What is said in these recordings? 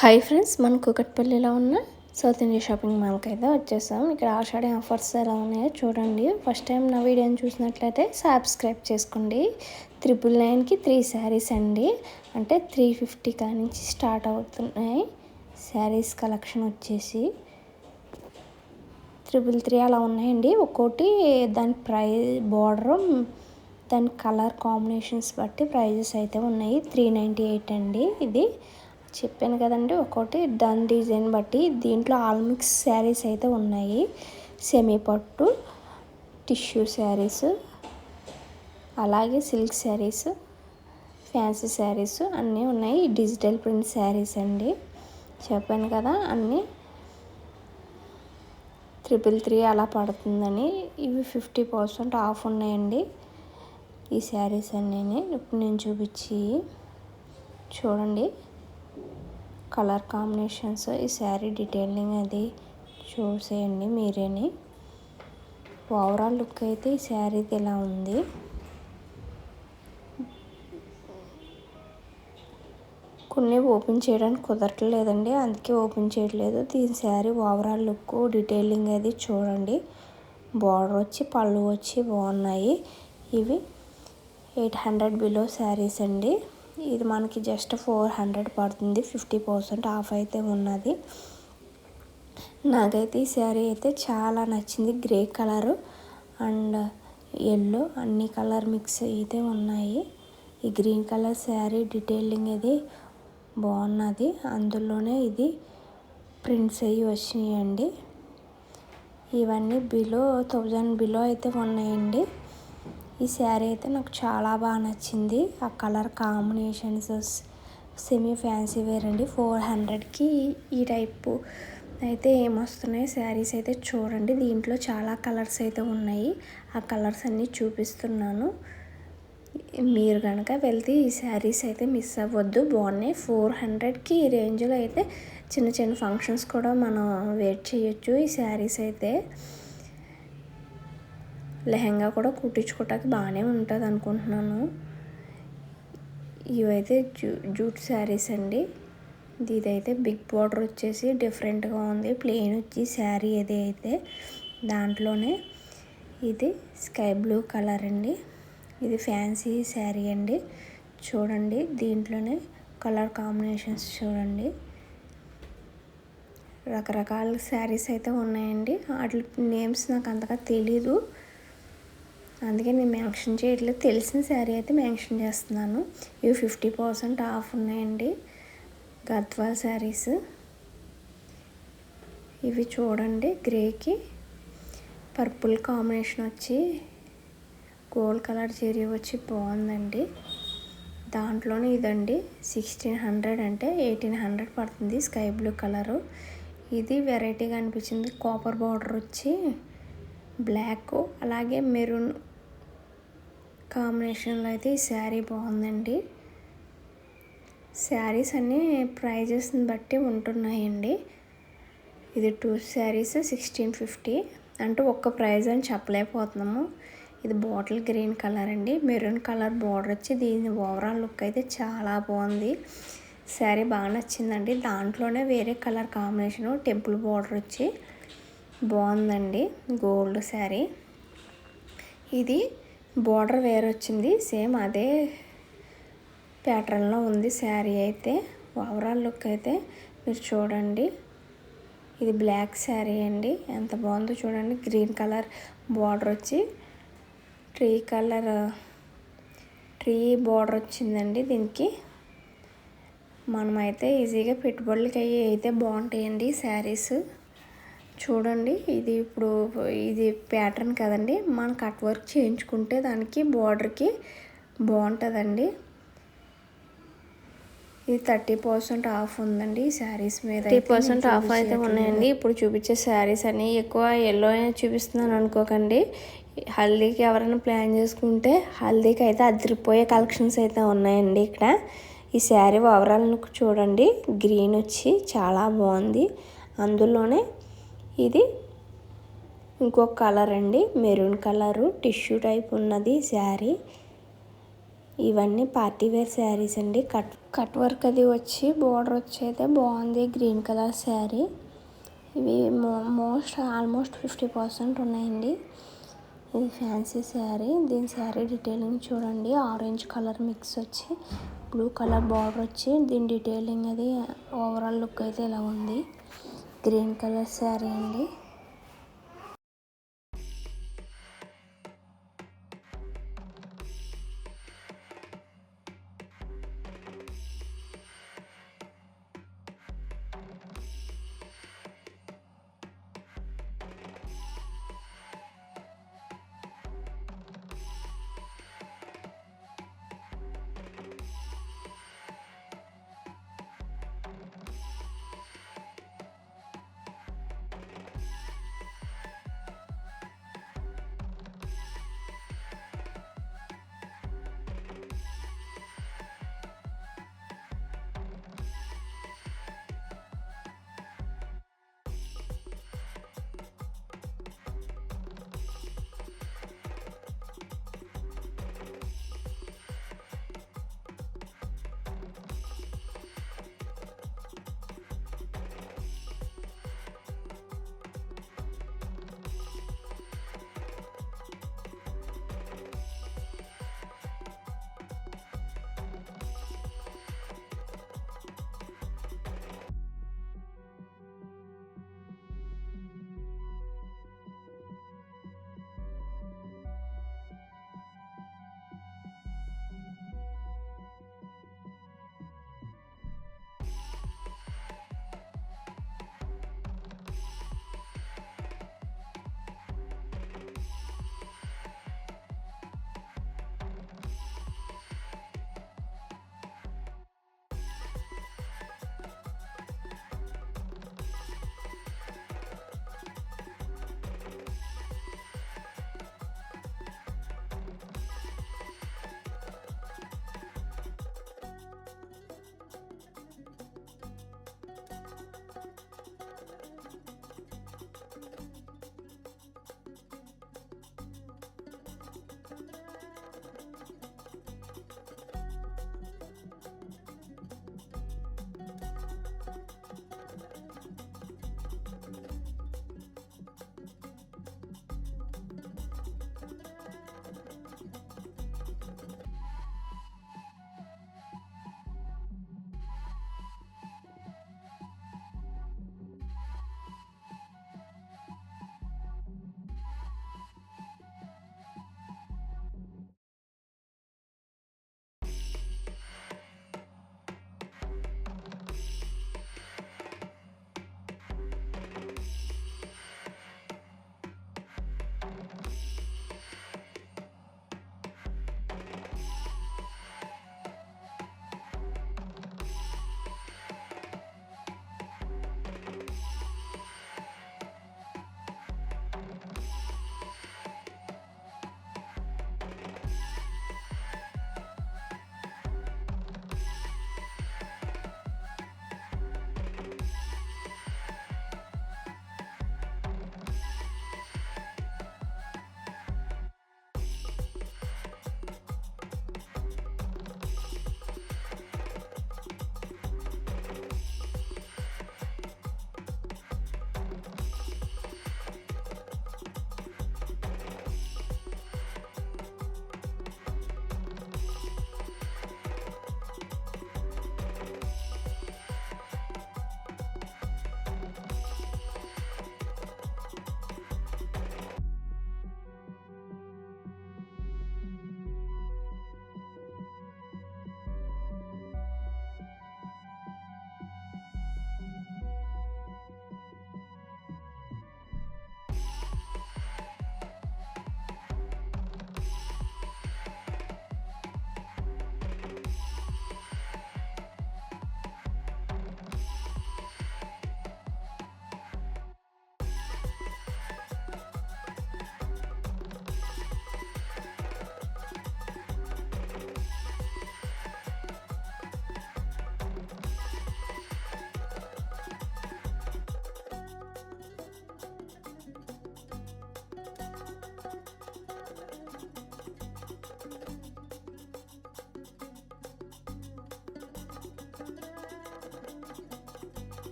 Hi friends, మన కూకట్పల్లిలో ఉన్న సౌత్ ఇండియా షాపింగ్ మాల్కి అయితే వచ్చేసాం. ఇక్కడ ఆషాఢ ఆఫర్స్ ఎలా ఉన్నాయో చూడండి. ఫస్ట్ టైం నా వీడియోని చూసినట్లయితే సబ్స్క్రైబ్ చేసుకోండి. 999కి 3 శారీస్ అండి, అంటే 350 కానించి స్టార్ట్ అవుతున్నాయి. శారీస్ కలెక్షన్ వచ్చేసి 333 అలా ఉన్నాయండి. ఒక్కోటి దాని ప్రైస్ బార్డర్, దాని కలర్ కాంబినేషన్స్ బట్టి ప్రైజెస్ అయితే ఉన్నాయి. 398 అండి. ఇది చెప్పాను కదండి, ఒక్కోటి దాని డిజైన్ బట్టి. దీంట్లో ఆల్ మిక్స్ శారీస్ అయితే ఉన్నాయి. సెమీ పట్టు, టిష్యూ శారీస్, అలాగే సిల్క్ శారీస్, ఫ్యాన్సీ శారీస్ అన్నీ ఉన్నాయి. డిజిటల్ ప్రింట్ శారీస్ అండి, చెప్పాను కదా అన్నీ 333 అలా పడుతుందని. ఇవి 50% ఆఫ్ ఉన్నాయండి ఈ శారీస్ అన్నీ. ఇప్పుడు నేను చూపించి చూడండి కలర్ కాంబినేషన్స్, ఈ శారీ డీటెయిలింగ్ అది చూసేయండి మీరేని. ఓవరాల్ లుక్ అయితే ఈ శారీది ఇలా ఉంది. కొన్ని ఓపెన్ చేయడానికి కుదరట్లేదండి, అందుకే ఓపెన్ చేయట్లేదు. దీని శారీ ఓవరాల్ లుక్ డీటెయిలింగ్ అది చూడండి. బార్డర్ వచ్చి పళ్ళు వచ్చి బాగున్నాయి. ఇవి 800 బిలో శారీస్ అండి. ఇది మనకి జస్ట్ 400 పడుతుంది. 50% ఆఫ్ అయితే ఉన్నది. నాకైతే ఈ శారీ అయితే చాలా నచ్చింది. గ్రే కలరు అండ్ ఎల్లో అన్ని కలర్ మిక్స్ అయితే ఉన్నాయి. ఈ గ్రీన్ కలర్ శారీ డీటెయిలింగ్ ఇది బాగున్నది. అందులోనే ఇది ప్రింట్స్ అయ్యి వచ్చినాయండి. ఇవన్నీ బిలో 1000 బిలో అయితే ఉన్నాయండి. ఈ శారీ అయితే నాకు చాలా బాగా నచ్చింది. ఆ colour combinations semi fancy wear అండి. 400కి ఈ టైపు అయితే ఏమొస్తున్నాయి శారీస్ అయితే చూడండి. దీంట్లో చాలా కలర్స్ అయితే ఉన్నాయి. ఆ కలర్స్ అన్నీ చూపిస్తున్నాను. మీరు కనుక వెళ్తే ఈ శారీస్ అయితే మిస్ అవ్వద్దు, బాగున్నాయి. 400కి ఈ రేంజ్లో అయితే చిన్న చిన్న ఫంక్షన్స్ కూడా మనం వేర్ చేయొచ్చు. ఈ శారీస్ అయితే లెహంగా కూడా కుట్టించుకోవటానికి బాగానే ఉంటుంది అనుకుంటున్నాను. ఇవైతే జూట్ శారీస్ అండి. ఇదైతే బిగ్ బార్డర్ వచ్చేసి డిఫరెంట్గా ఉంది. ప్లెయిన్ వచ్చి శారీ ఏది అయితే దాంట్లోనే ఇది స్కై బ్లూ కలర్ అండి. ఇది ఫ్యాన్సీ శారీ అండి. చూడండి దీంట్లోనే కలర్ కాంబినేషన్స్ చూడండి. రకరకాల శారీస్ అయితే ఉన్నాయండి. వాటి నేమ్స్ నాకు అంతగా తెలీదు, అందుకే నేను మెన్షన్ చేయట్లేదు. తెలిసిన శారీ అయితే మెన్షన్ చేస్తున్నాను. ఇవి 50% ఆఫ్ ఉన్నాయండి. గద్వాల్ శారీస్ ఇవి చూడండి. గ్రేకి పర్పుల్ కాంబినేషన్ వచ్చి గోల్డ్ కలర్ జరీ వచ్చి బాగుందండి. దాంట్లోనే ఇదండి 1600 అంటే 1800 పడుతుంది. Sky blue colour. ఇది వెరైటీగా అనిపించింది. కాపర్ బార్డర్ వచ్చి బ్లాక్ అలాగే మెరూన్ కాంబినేషన్లో అయితే ఈ శారీ బాగుందండి. శారీస్ అన్నీ ప్రైజెస్ని బట్టి ఉంటున్నాయండి. ఇది 2 శారీస్ 1650, అంటే ఒక్క ప్రైజ్ అని చెప్పలేకపోతున్నాము. ఇది బాటిల్ గ్రీన్ కలర్ అండి. మెరూన్ కలర్ బార్డర్ వచ్చి దీని ఓవరాల్ లుక్ అయితే చాలా బాగుంది. శారీ బాగా నచ్చిందండి. దాంట్లోనే వేరే కలర్ కాంబినేషను టెంపుల్ బార్డర్ వచ్చి బాగుందండి. గోల్డ్ శారీ. ఇది బార్డర్ వేరే వచ్చింది, సేమ్ అదే ప్యాటర్న్లో ఉంది శారీ అయితే. ఓవరాల్ లుక్ అయితే మీరు చూడండి. ఇది బ్లాక్ శారీ అండి, ఎంత బాగుందో చూడండి. గ్రీన్ కలర్ బార్డర్ వచ్చి ట్రీ బార్డర్ వచ్చిందండి. దీనికి మనమైతే ఈజీగా పెట్టుబడులకి అయితే బాగుంటాయండి శారీస్. చూడండి ఇది ఇప్పుడు ఇది ప్యాటర్న్ కదండి, మనం కట్ వర్క్ చేయించుకుంటే దానికి బార్డర్కి బాగుంటుందండి. ఇది 30% ఆఫ్ ఉందండి ఈ శారీస్ మీద. 30% ఆఫ్ అయితే ఉన్నాయండి. ఇప్పుడు చూపించే శారీస్ అన్నీ ఎక్కువ ఎల్లో చూపిస్తున్నాను అనుకోకండి. హల్దీకి ఎవరైనా ప్లాన్ చేసుకుంటే హల్దీకి అయితే అదిరిపోయే కలెక్షన్స్ అయితే ఉన్నాయండి ఇక్కడ. ఈ శారీ ఓవరాల్ లుక్ చూడండి. గ్రీన్ వచ్చి చాలా బాగుంది. అందులోనే ఇది ఇంకొక కలర్ అండి, మెరూన్ కలరు టిష్యూ టైప్ ఉన్నది శారీ. ఇవన్నీ పార్టీ వేర్ శారీస్ అండి. కట్ వర్క్ అది వచ్చి బోర్డర్ వచ్చి అయితే బాగుంది. Green colour sari. ఇవి ఆల్మోస్ట్ 50% ఉన్నాయండి. ఇది ఫ్యాన్సీ శారీ. దీని శారీ డీటెయిలింగ్ చూడండి. ఆరెంజ్ కలర్ మిక్స్ వచ్చి బ్లూ కలర్ బార్డర్ వచ్చి దీని డీటెయిలింగ్ అది ఓవరాల్ లుక్ అయితే ఇలా ఉంది. గ్రీన్ కలర్ శారీ అండి.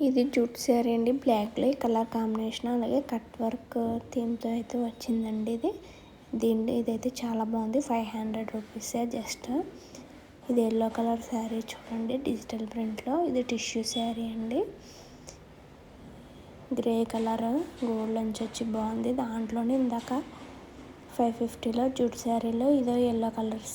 ఇది జూట్ శారీ అండి. బ్లాక్లో కలర్ కాంబినేషన్ అలాగే కట్ వర్క్ థీమ్తో అయితే వచ్చిందండి. ఇదైతే చాలా బాగుంది. 500 రూపీసే జస్ట్. ఇది ఎల్లో కలర్ శారీ చూడండి, డిజిటల్ ప్రింట్లో. ఇది టిష్యూ శారీ అండి. గ్రే కలర్ గోల్డ్ అంచు వచ్చి బాగుంది. దాంట్లోనే ఇందాక 550లో జూట్ శారీలో ఇదో ఎల్లో కలర్